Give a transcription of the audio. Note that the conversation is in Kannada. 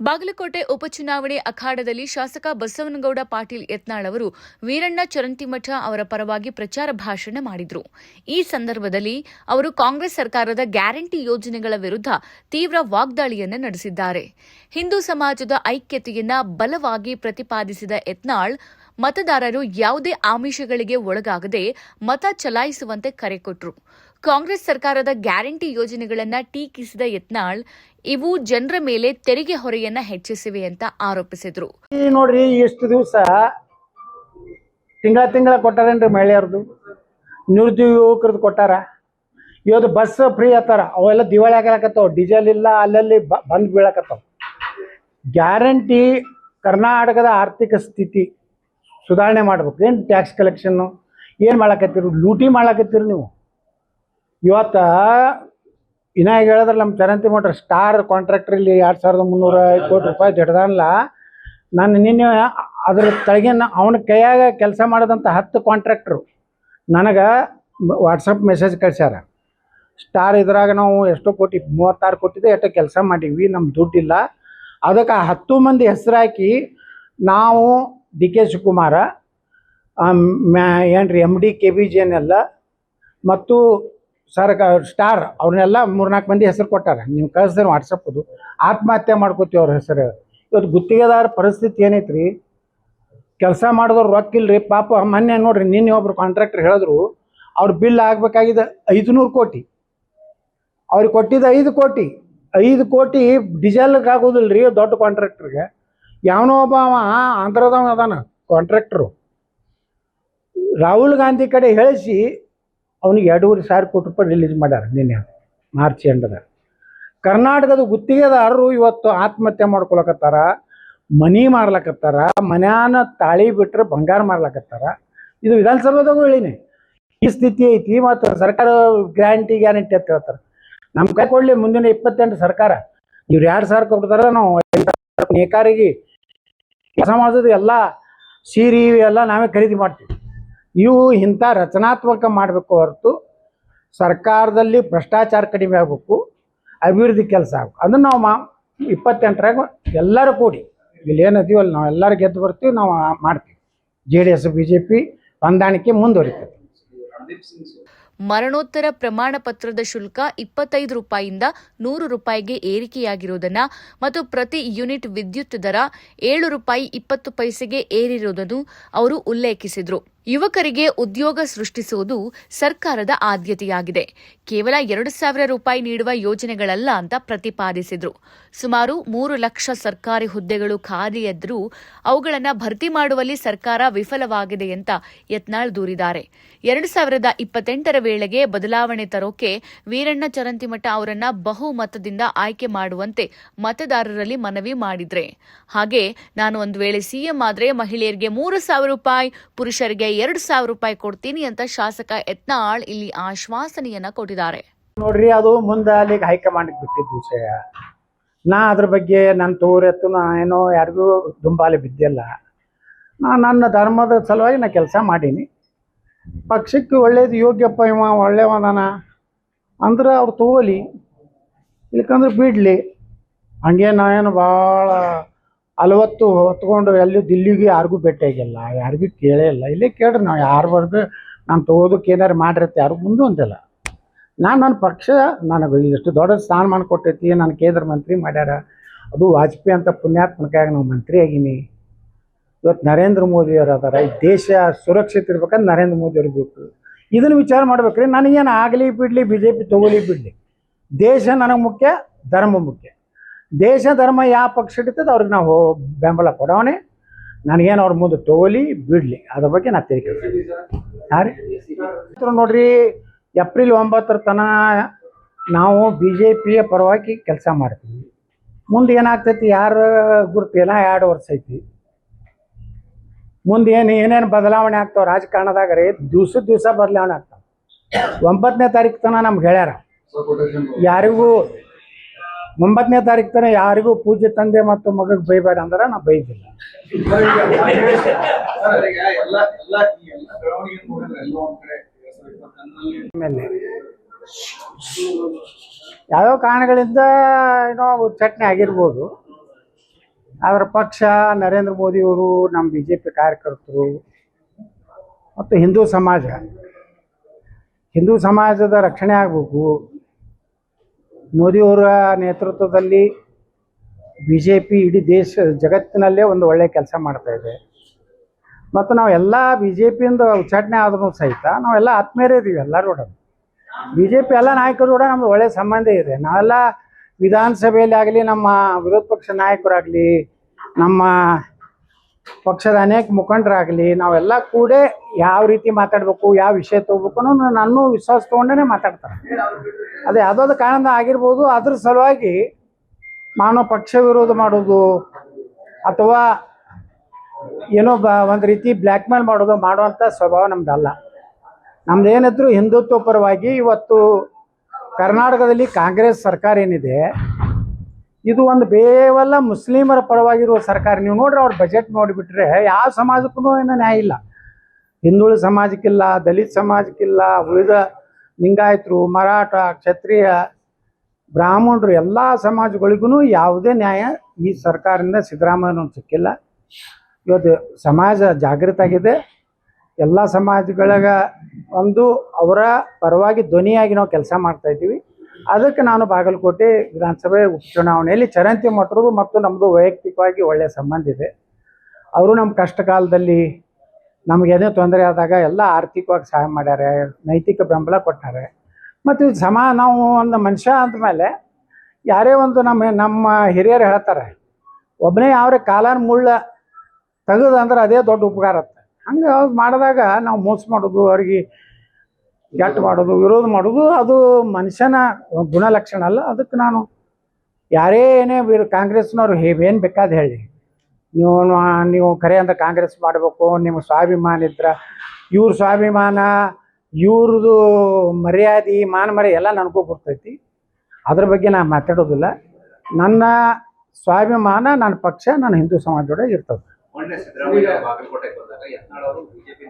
ಬಾಗಲಕೋಟೆ ಉಪಚುನಾವಣೆ ಅಖಾಡದಲ್ಲಿ ಶಾಸಕ ಬಸವನಗೌಡ ಪಾಟೀಲ್ ಯತ್ನಾಳ್ ಅವರು ವೀರಣ್ಣ ಚರಂತಿಮಠ ಅವರ ಪರವಾಗಿ ಪ್ರಚಾರ ಭಾಷಣ ಮಾಡಿದರು. ಈ ಸಂದರ್ಭದಲ್ಲಿ ಅವರು ಕಾಂಗ್ರೆಸ್ ಸರ್ಕಾರದ ಗ್ಯಾರಂಟಿ ಯೋಜನೆಗಳ ವಿರುದ್ಧ ತೀವ್ರ ವಾಗ್ದಾಳಿಯನ್ನು ನಡೆಸಿದ್ದಾರೆ. ಹಿಂದೂ ಸಮಾಜದ ಐಕ್ಯತೆಯನ್ನ ಬಲವಾಗಿ ಪ್ರತಿಪಾದಿಸಿದ ಯತ್ನಾಳ್ ಮತದಾರರು ಯಾವುದೇ ಆಮಿಷಗಳಿಗೆ ಒಳಗಾಗದೆ ಮತ ಚಲಾಯಿಸುವಂತೆ ಕರೆ ಕೊಟ್ಟರು. ಕಾಂಗ್ರೆಸ್ ಸರ್ಕಾರದ ಗ್ಯಾರಂಟಿ ಯೋಜನೆಗಳನ್ನು ಟೀಕಿಸಿದ ಯತ್ನಾಳ್ ಇವು ಜನರ ಮೇಲೆ ತೆರಿಗೆ ಹೊರೆಯನ್ನ ಹೆಚ್ಚಿಸಿವೆ ಅಂತ ಆರೋಪಿಸಿದ್ರು. ನೋಡ್ರಿ, ಇಷ್ಟು ದಿವಸ ತಿಂಗಳ ಕೊಟ್ಟಾರೇನ್ರಿ ಮಹಿಳೆಯರದು, ನಿರುದ್ಯೋಗ ಯುವಕರದ್ದು ಕೊಟ್ಟಾರ. ಇವತ್ತು ಬಸ್ ಫ್ರೀ ಆತಾರ, ಅವೆಲ್ಲ ದಿವಾಳಿ ಆಗಲಕತ್ತಾವ. ಡೀಸೆಲ್ ಇಲ್ಲ, ಅಲ್ಲಲ್ಲಿ ಬಂದ್ ಬೀಳಕತ್ತಾವ. ಗ್ಯಾರಂಟಿ ಕರ್ನಾಟಕದ ಆರ್ಥಿಕ ಸ್ಥಿತಿ ಸುಧಾರಣೆ ಮಾಡ್ಬೇಕು. ಏನು ಟ್ಯಾಕ್ಸ್ ಕಲೆಕ್ಷನ್ನು ಏನು ಮಾಡಕತ್ತೀರಿ? ಲೂಟಿ ಮಾಡಕತ್ತೀರಿ ನೀವು. ಇವತ್ತು ಇನ್ನಾಗ ಹೇಳಿದ್ರೆ ನಮ್ಮ ಚರಂತಿಮಠ ಸ್ಟಾರ್ ಕಾಂಟ್ರಾಕ್ಟ್ರಲ್ಲಿ 2350 ಕೋಟಿ ರೂಪಾಯಿ ಜಡ್ದಾನಲ್ಲ. ನಾನು ನಿನ್ನೆ ಅದ್ರ ತೆಳಗಿನ ಅವನ ಕೈಯಾಗ ಕೆಲಸ ಮಾಡಿದಂಥ 10 ಕಾಂಟ್ರಾಕ್ಟ್ರು ನನಗೆ ವಾಟ್ಸಪ್ ಮೆಸೇಜ್ ಕಳ್ಸ್ಯಾರ. ಸ್ಟಾರ್ ಇದ್ರಾಗ ನಾವು ಎಷ್ಟೋ ಕೋಟಿ 36 ಕೋಟಿದೆ ಎಷ್ಟೋ ಕೆಲಸ ಮಾಡೀವಿ, ನಮ್ಮ ದುಡ್ಡಿಲ್ಲ. ಅದಕ್ಕೆ 10 ಮಂದಿ ಹೆಸರು ಹಾಕಿ ನಾವು DK ಶಿವಕುಮಾರ, ಏನ್ರಿ MD KBJನೆಲ್ಲ ಮತ್ತು ಸ್ಟಾರ್ ಅವ್ರನ್ನೆಲ್ಲ 3-4 ಮಂದಿ ಹೆಸರು ಕೊಟ್ಟಾರ. ನೀವು ಕಳಿಸ್ತಾರೆ ವಾಟ್ಸಪ್ಪದು. ಆತ್ಮಹತ್ಯೆ ಮಾಡ್ಕೋತೀವಿ ಅವ್ರ ಹೆಸರು. ಇವತ್ತು ಗುತ್ತಿಗೆದಾರ ಪರಿಸ್ಥಿತಿ ಏನೈತ್ರಿ? ಕೆಲಸ ಮಾಡಿದವ್ರು ರೊಕ್ಕ ಇಲ್ರಿ ಪಾಪ. ಮೊನ್ನೆ ನೋಡ್ರಿ, ನಿನ್ನೆ ಒಬ್ರು ಕಾಂಟ್ರಾಕ್ಟರ್ ಹೇಳಿದ್ರು ಅವ್ರ ಬಿಲ್ ಆಗಬೇಕಾಗಿದೆ 500 ಕೋಟಿ, ಅವ್ರಿಗೆ ಕೊಟ್ಟಿದ್ದು 5 ಕೋಟಿ. 5 ಕೋಟಿ ಡೀಸೆಲ್ಗೆ ಆಗೋದಿಲ್ಲ ರೀ ದೊಡ್ಡ ಕಾಂಟ್ರಾಕ್ಟ್ರಿಗೆ. ಯಾವನೋ ಒಬ್ಬ ಆಂಧ್ರದವ ಅದಾನ ಕಾಂಟ್ರಾಕ್ಟ್ರು, ರಾಹುಲ್ ಗಾಂಧಿ ಕಡೆ ಹೇಳಿಸಿ ಅವನಿಗೆ 2,500 ಕೋಟಿ ರೂಪಾಯಿ ರಿಲೀಸ್ ಮಾಡ್ಯಾರ ನಿನ್ನೆ ಮಾರ್ಚ್ ಎಂಡದ. ಕರ್ನಾಟಕದ ಗುತ್ತಿಗೆದಾರರು ಇವತ್ತು ಆತ್ಮಹತ್ಯೆ ಮಾಡ್ಕೊಳಕತ್ತಾರ, ಮನಿ ಮಾರ್ಲಕತ್ತಾರ, ಮನ್ಯಾನ ತಾಳಿ ಬಿಟ್ಟರೆ ಬಂಗಾರ ಮಾರ್ಲಕತ್ತಾರ. ಇದು ವಿಧಾನಸಭೆದಾಗೂ ಹೇಳಿನಿ, ಈ ಸ್ಥಿತಿ ಐತಿ. ಮತ್ತು ಸರ್ಕಾರ ಗ್ಯಾರಂಟಿ ಅಂತ ಹೇಳ್ತಾರೆ. ನಮ್ಮ ಕೈ ಕೊಡಲಿ ಮುಂದಿನ 28 ಸರ್ಕಾರ. ಇವ್ರು 2,000 ಕೊಡ್ತಾರೆ, ನಾವು ನೇಕಾರಿಗೆ ಸಮಾಜದ ಎಲ್ಲ ಸೀರೆ ಎಲ್ಲ ನಾವೇ ಖರೀದಿ ಮಾಡ್ತೀವಿ. ಇವು ಇಂಥ ರಚನಾತ್ಮಕ ಮಾಡಬೇಕು ಹೊರತು ಸರ್ಕಾರದಲ್ಲಿ ಭ್ರಷ್ಟಾಚಾರ ಕಡಿಮೆ ಆಗಬೇಕು, ಅಭಿವೃದ್ಧಿ ಕೆಲಸ ಆಗಬೇಕು. ಅದನ್ನು ನಾವು 28ರಾಗ ಎಲ್ಲರೂ ಕೂಡಿ ಇಲ್ಲಿ ಏನದೀವಲ್ಲ ನಾವು ಎಲ್ಲರೂ ಗೆದ್ದು ಬರ್ತೀವಿ, ನಾವು ಮಾಡ್ತೀವಿ. JDS BJP ಹೊಂದಾಣಿಕೆ ಮುಂದುವರಿತದೆ. ಮರಣೋತ್ತರ ಪ್ರಮಾಣ ಪತ್ರದ ಶುಲ್ಕ 25 ರೂಪಾಯಿಯಿಂದ 100 ರೂಪಾಯಿಗೆ ಏರಿಕೆಯಾಗಿರುವುದನ್ನು ಮತ್ತು ಪ್ರತಿ ಯೂನಿಟ್ ವಿದ್ಯುತ್ ದರ 7 ರೂಪಾಯಿ 20 ಪೈಸೆಗೆ ಏರಿರುವುದನ್ನು ಅವರು ಉಲ್ಲೇಖಿಸಿದರು. ಯುವಕರಿಗೆ ಉದ್ಯೋಗ ಸೃಷ್ಟಿಸುವುದು ಸರ್ಕಾರದ ಆದ್ಯತೆಯಾಗಿದೆ, ಕೇವಲ 2,000 ರೂಪಾಯಿ ನೀಡುವ ಯೋಜನೆಗಳಲ್ಲ ಅಂತ ಪ್ರತಿಪಾದಿಸಿದರು. ಸುಮಾರು 3 ಲಕ್ಷ ಸರ್ಕಾರಿ ಹುದ್ದೆಗಳು ಖಾಲಿಯಿದ್ದರೂ ಅವುಗಳನ್ನು ಭರ್ತಿ ಮಾಡುವಲ್ಲಿ ಸರ್ಕಾರ ವಿಫಲವಾಗಿದೆ ಅಂತ ಯತ್ನಾಳ್ ದೂರಿದ್ದಾರೆ. 2028ರ ವೇಳೆಗೆ ಬದಲಾವಣೆ ತರೋಕೆ ವೀರಣ್ಣ ಚರಂತಿಮಠ ಅವರನ್ನ ಬಹುಮತದಿಂದ ಆಯ್ಕೆ ಮಾಡುವಂತೆ ಮತದಾರರಲ್ಲಿ ಮನವಿ ಮಾಡಿದ್ರೆ, ಹಾಗೆ ನಾನು ಒಂದು ವೇಳೆ ಸಿಎಂ ಆದ್ರೆ ಮಹಿಳೆಯರಿಗೆ 3,000 ರೂಪಾಯಿ, ಪುರುಷರಿಗೆ 2,000 ರೂಪಾಯಿ ಕೊಡ್ತೀನಿ ಅಂತ ಶಾಸಕ ಯತ್ನಾಳ್ ಇಲ್ಲಿ ಆಶ್ವಾಸನೆಯನ್ನ ಕೊಟ್ಟಿದ್ದಾರೆ. ನೋಡ್ರಿ, ಅದು ಮುಂದೆ ಅಲ್ಲಿಗೆ ಹೈಕಮಾಂಡ್ಗೆ ಬಿಟ್ಟಿದ್ದು ವಿಷಯ. ನಾ ಅದ್ರ ಬಗ್ಗೆ ನನ್ನ ತೋರೆತ್ತು ನಾ ಏನೋ ಯಾರಿಗೂ ದುಂಬಾಲೆ ಬಿದ್ದಿಲ್ಲ. ನನ್ನ ಧರ್ಮದ ಸಲುವಾಗಿ ನಾ ಕೆಲಸ ಮಾಡೀನಿ. ಪಕ್ಷಕ್ಕೆ ಒಳ್ಳೇದು, ಯೋಗ್ಯಪ್ಪ ಇವ ಒಳ್ಳೆಯವದಾನ ಅಂದ್ರೆ ಅವ್ರು ತಗೋಲಿ, ಇಲ್ಕಂದ್ರೆ ಬಿಡಲಿ. ಹಂಗೆ ನಾವೇನು ಭಾಳ ಹೊತ್ಕೊಂಡು ಎಲ್ಲಿ ದಿಲ್ಲಿಗೆ ಯಾರಿಗೂ ಭೇಟಿಯಾಗಿಲ್ಲ, ಯಾರಿಗೂ ಕೇಳೇ ಇಲ್ಲ. ಇಲ್ಲೇ ಕೇಳ್ರಿ, ನಾವು ಯಾರ್ವರೆಗೂ ನಾನು ತಗೋದಕ್ಕೆ ಏನಾರು ಮಾಡಿರತ್ತೆ ಯಾರು ಮುಂದೆ ಅಂತಿಲ್ಲ. ನನ್ನ ಪಕ್ಷ ನನಗೆ ಎಷ್ಟು ದೊಡ್ಡ ಸ್ಥಾನಮಾನ ಕೊಟ್ಟೈತಿ. ನಾನು ಕೇಂದ್ರ ಮಂತ್ರಿ ಮಾಡ್ಯಾರ, ಅದು ವಾಜಪೇಯಿ ಅಂತ ಪುಣ್ಯಾತ್ಮಕಾಗಿ ನಾವು ಮಂತ್ರಿ ಆಗೀನಿ. ಇವತ್ತು ನರೇಂದ್ರ ಮೋದಿಯವರು ಅದಾರ. ಈ ದೇಶ ಸುರಕ್ಷಿತ ಇರ್ಬೇಕಂದ್ರೆ ನರೇಂದ್ರ ಮೋದಿ ಇರಬೇಕು. ಇದನ್ನು ವಿಚಾರ ಮಾಡ್ಬೇಕ್ರಿ. ನನಗೇನು ಆಗಲಿ ಬಿಡಲಿ, BJP ತಗೊಳ್ಳಿ ಬಿಡಲಿ, ದೇಶ ನನಗೆ ಮುಖ್ಯ, ಧರ್ಮ ಮುಖ್ಯ. ದೇಶ ಧರ್ಮ ಯಾವ ಪಕ್ಷ ಹಿಡಿತದೆ ಅವ್ರಿಗೆ ನಾವು ಬೆಂಬಲ ಕೊಡೋಣೆ. ನನಗೇನು ಅವ್ರ ಮುಂದೆ ತಗೊಳ್ಳಿ ಬಿಡಲಿ, ಅದ್ರ ಬಗ್ಗೆ ನಾ ತಿಳ್ಕೊಳ್ತೀನಿ. ಹಾಂ ರೀ, ನೋಡ್ರಿ, ಏಪ್ರಿಲ್ 9ರ ತನಕ ನಾವು BJPಯ ಪರವಾಗಿ ಕೆಲಸ ಮಾಡ್ತೀವಿ. ಮುಂದೆ ಏನಾಗ್ತೈತಿ ಯಾರು ಗುರುತು, ಏನೋ 2 ವರ್ಷ ಐತಿ. ಮುಂದೆ ಏನೇನು ಬದಲಾವಣೆ ಆಗ್ತಾವೆ ರಾಜಕಾರಣದಾಗ ರೀ, ದಿವಸ ಬದಲಾವಣೆ ಆಗ್ತಾವೆ. 9ನೇ ತಾರೀಕು ತನಕ ನಮ್ಗೆ ಹೇಳ್ಯಾರ, ಯಾರಿಗೂ 9ನೇ ತಾರೀಕು ತನಕ ಯಾರಿಗೂ ಪೂಜೆ ತಂದೆ ಮತ್ತು ಮಗಗೆ ಬೈಬೇಡ ಅಂದ್ರೆ ನಾವು ಬೈದಿಲ್ಲ. ಆಮೇಲೆ ಯಾವ್ಯಾವ ಕಾರಣಗಳಿಂದ ಏನೋ ಚಟ್ನಿ ಆಗಿರ್ಬೋದು, ಅದರ ಪಕ್ಷ ನರೇಂದ್ರ ಮೋದಿಯವರು, ನಮ್ಮ ಬಿ ಜೆ ಪಿ ಕಾರ್ಯಕರ್ತರು ಮತ್ತು ಹಿಂದೂ ಸಮಾಜದ ರಕ್ಷಣೆ ಆಗಬೇಕು. ಮೋದಿಯವರ ನೇತೃತ್ವದಲ್ಲಿ ಬಿ ಜೆ ಪಿ ಇಡೀ ಜಗತ್ತಿನಲ್ಲೇ ಒಂದು ಒಳ್ಳೆಯ ಕೆಲಸ ಮಾಡ್ತಾಯಿದೆ. ಮತ್ತು ನಾವೆಲ್ಲ ಬಿ ಜೆ ಪಿಯಿಂದ ಉಚ್ಚಾಟನೆ ಆದ್ರೂ ಸಹಿತ ನಾವೆಲ್ಲ ಆತ್ಮೀಯರೇ ಇದ್ದೀವಿ ಎಲ್ಲರೂ ಕೂಡ. ಬಿ ಜೆ ಪಿ ಎಲ್ಲ ನಾಯಕರು ಕೂಡ ನಮ್ದು ಒಳ್ಳೆಯ ಸಂಬಂಧ ಇದೆ. ನಾವೆಲ್ಲ ವಿಧಾನಸಭೆಯಲ್ಲಿ ಆಗಲಿ, ನಮ್ಮ ವಿರೋಧ ಪಕ್ಷ ನಾಯಕರಾಗಲಿ, ನಮ್ಮ ಪಕ್ಷದ ಅನೇಕ ಮುಖಂಡರಾಗಲಿ, ನಾವೆಲ್ಲ ಕೂಡ ಯಾವ ರೀತಿ ಮಾತಾಡಬೇಕು, ಯಾವ ವಿಷಯ ತೊಗೋಬೇಕು ಅನ್ನೋ ನಾನು ವಿಶ್ವಾಸ ತೊಗೊಂಡೇ ಮಾತಾಡ್ತಾರೆ. ಅದು ಯಾವುದಾದ್ರು ಕಾರಣ ಆಗಿರ್ಬೋದು. ಅದ್ರ ಸಲುವಾಗಿ ನಾನು ಪಕ್ಷ ವಿರೋಧ ಮಾಡೋದು ಅಥವಾ ಏನೋ ಒಂದು ರೀತಿ ಬ್ಲ್ಯಾಕ್ ಮೇಲ್ ಮಾಡುವಂಥ ಸ್ವಭಾವ ನಮ್ದಲ್ಲ. ನಮ್ದು ಏನಿದ್ರು ಹಿಂದುತ್ವ ಪರವಾಗಿ. ಇವತ್ತು ಕರ್ನಾಟಕದಲ್ಲಿ ಕಾಂಗ್ರೆಸ್ ಸರ್ಕಾರ ಏನಿದೆ, ಇದು ಒಂದು ಕೇವಲ ಮುಸ್ಲಿಮರ ಪರವಾಗಿರುವ ಸರ್ಕಾರ. ನೀವು ನೋಡ್ರಿ, ಅವ್ರ ಬಜೆಟ್ ನೋಡಿಬಿಟ್ರೆ ಯಾವ ಸಮಾಜಕ್ಕೂ ಏನೋ ನ್ಯಾಯ ಇಲ್ಲ. ಹಿಂದುಳಿದ ಸಮಾಜಕ್ಕಿಲ್ಲ, ದಲಿತ ಸಮಾಜಕ್ಕಿಲ್ಲ, ಉಳಿದ ಲಿಂಗಾಯತರು, ಮರಾಠ, ಕ್ಷತ್ರಿಯ, ಬ್ರಾಹ್ಮಣರು ಎಲ್ಲ ಸಮಾಜಗಳಿಗೂ ಯಾವುದೇ ನ್ಯಾಯ ಈ ಸರ್ಕಾರದಿಂದ ಸಿದ್ದರಾಮಯ್ಯನವ್ರು ಸಿಕ್ಕಿಲ್ಲ. ಇವತ್ತು ಸಮಾಜ ಜಾಗೃತ ಆಗಿದೆ. ಎಲ್ಲ ಸಮಾಜಗಳಿಗೆ ಒಂದು ಅವರ ಪರವಾಗಿ ಧ್ವನಿಯಾಗಿ ನಾವು ಕೆಲಸ ಮಾಡ್ತಾಯಿದ್ದೀವಿ. ಅದಕ್ಕೆ ನಾನು ಬಾಗಲಕೋಟೆ ವಿಧಾನಸಭೆ ಉಪಚುನಾವಣೆಯಲ್ಲಿ ಚರಂತಿ ಮಠರು ಮತ್ತು ನಮ್ಮದು ವೈಯಕ್ತಿಕವಾಗಿ ಒಳ್ಳೆಯ ಸಂಬಂಧ ಇದೆ. ಅವರು ನಮ್ಮ ಕಷ್ಟ ಕಾಲದಲ್ಲಿ ನಮಗೇನೇ ತೊಂದರೆ ಆದಾಗ ಎಲ್ಲ ಆರ್ಥಿಕವಾಗಿ ಸಹಾಯ ಮಾಡ್ಯಾರೆ, ನೈತಿಕ ಬೆಂಬಲ ಕೊಟ್ಟಾರೆ. ಮತ್ತು ನಾವು ಒಂದು ಮನುಷ್ಯ ಅಂದಮೇಲೆ ಯಾರೇ ಒಂದು ನಮ್ಮ ಹಿರಿಯರು ಹೇಳ್ತಾರೆ, ಒಬ್ಬನೇ ಯಾವ್ರೆ ಕಾಲನ ಮುಳ್ಳ ತೆಗೆದಂದ್ರೆ ಅದೇ ದೊಡ್ಡ ಉಪಕಾರ ಅಂತ. ಹಂಗೆ ಮಾಡಿದಾಗ ನಾವು ಮೋಸ ಮಾಡೋದು, ಅವ್ರಿಗೆ ಕೆಟ್ಟ ಮಾಡೋದು, ವಿರೋಧ ಮಾಡೋದು ಅದು ಮನುಷ್ಯನ ಗುಣಲಕ್ಷಣ ಅಲ್ಲ. ಅದಕ್ಕೆ ನಾನು ಯಾರೇ ಏನೇ ಕಾಂಗ್ರೆಸ್ನವ್ರು ಏನು ಬೇಕಾದ ಹೇಳಿ, ನೀವು ಖರೆ ಅಂದ್ರೆ ಕಾಂಗ್ರೆಸ್ ಮಾಡಬೇಕು, ನಿಮ್ಗೆ ಸ್ವಾಭಿಮಾನ ಇದ್ರೆ, ಇವ್ರ ಸ್ವಾಭಿಮಾನ, ಇವ್ರದ್ದು ಮರ್ಯಾದೆ, ಮರ್ಯಾದೆ ಎಲ್ಲ ನನಗೂ ಬರ್ತೈತಿ. ಅದ್ರ ಬಗ್ಗೆ ನಾನು ಮಾತಾಡೋದಿಲ್ಲ. ನನ್ನ ಸ್ವಾಭಿಮಾನ, ನನ್ನ ಪಕ್ಷ, ನನ್ನ ಹಿಂದೂ ಸಮಾಜ ಜೊತೆ ಇರ್ತದೆ. ಸಿದ್ದರಾಮಯ್ಯ ಬಾಗಲಕೋಟೆಗೆ ಬಂದಾಗ ಯತ್ನಾಳ್ ಅವರು ಬಿಜೆಪಿ